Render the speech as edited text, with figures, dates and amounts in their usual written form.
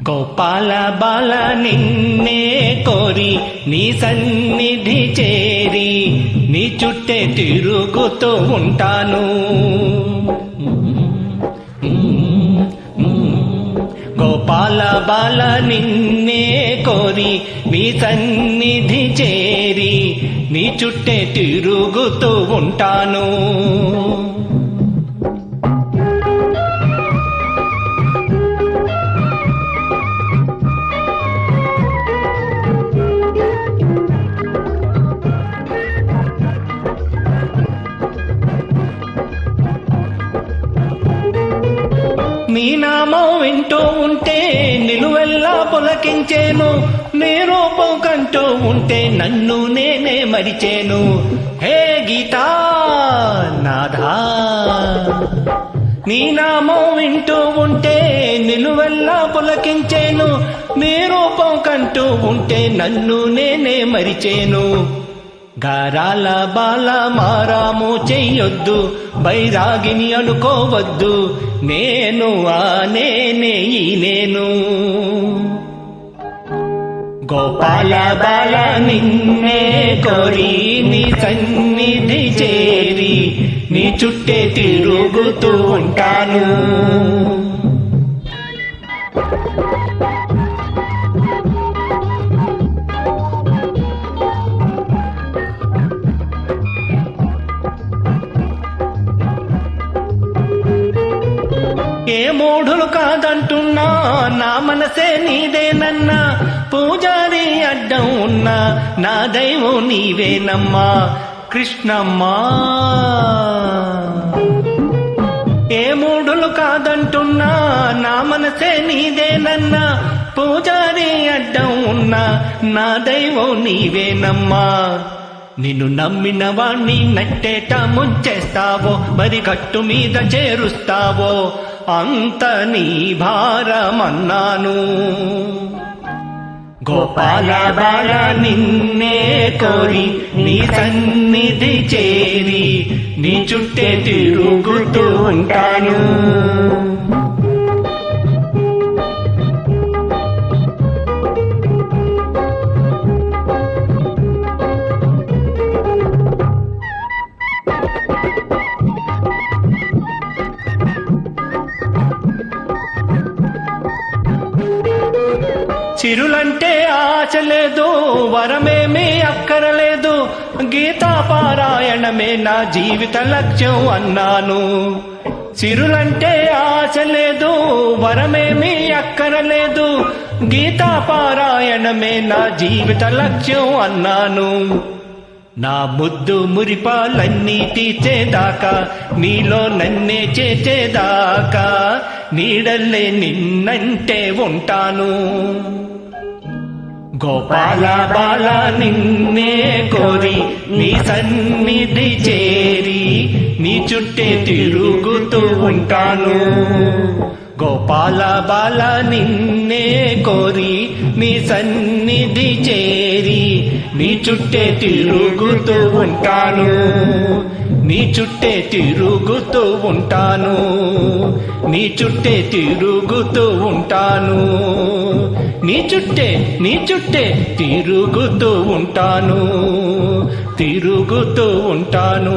గోపాల బాల నిన్నే కోరి నీ సన్నిధి చేరి నీ చుట్టే తిరుగుతూ ఉంటాను. గోపాల బాల నిన్నే కోరి నీ సన్నిధి చేరి నీ చుట్టే తిరుగుతూ ఉంటాను. నీ నామం వింటూ ఉంటే నిలువెల్లా పులకించేను, నీ రూపం కంటూ ఉంటే నన్ను నేనే మరిచేను. హే గీతా నాథా, నీ నామం వింటూ ఉంటే నిలువెల్లా పులకించేను, నీ రూపం కంటూ ఉంటే నన్ను నేనే మరిచేను. గారాల బాల మారాము చెయ్యొద్దు, బైరాగిని అనుకోవద్దు, నేను ఆ నేనే ఈ నేను. గోపాల బాల నిన్నే కోరి నీ సన్నిధి చేరి నీ చుట్టే తిరుగుతూ ఉంటాను. ఏ మూఢులు కాదంటున్నా నా మనసే నీదేనన్నా, పూజారి అడ్డం ఉన్నా నా దైవం నీవేనమ్మా కృష్ణమ్మా. ఏ మూఢులు కాదంటున్నా నా మనసే నీదేనన్నా, పూజారి అడ్డం ఉన్నా నా దైవం నీవేనమ్మా. నిన్ను నమ్మిన వాణ్ణి నట్టేట ముంచేస్తావో, మరి గట్టు మీద చేరుస్తావో అంత నీ భారమన్నాను. గోపాల బాల నిన్నే కోరి నీ సన్నిధి చేరి నీ చుట్టే తిరుగుతూ ఉంటాను. చిరులంటే ఆశ లేదు, వరమేమీ అక్కరలేదు, గీతా పారాయణమే నా జీవిత లక్ష్యం అన్నాను. చిరులంటే ఆశ లేదు, వరమేమీ అక్కరలేదు, గీతా పారాయణమే నా జీవిత లక్ష్యం అన్నాను. నా ముద్దు మురిపాలన్నీ తీర్చేదాకా, నీలో నన్నే చేసేదాకా, నీడల్లే నిన్నంటే ఉంటాను. గోపాల బాల నిన్నే కోరి నీ సన్నిధి చేరి నీ చుట్టే తిరుగుతూ ఉంటాను. గోపాల బాల నిన్నే కోరి నీ సన్నిధి చేరి నీ చుట్టే తిరుగుతూ ఉంటాను. నీ చుట్టే తిరుగుతూ ఉంటాను. నీ చుట్టే తిరుగుతూ ఉంటాను. నీ చుట్టే తిరుగుతూ ఉంటాను. తిరుగుతూ ఉంటాను.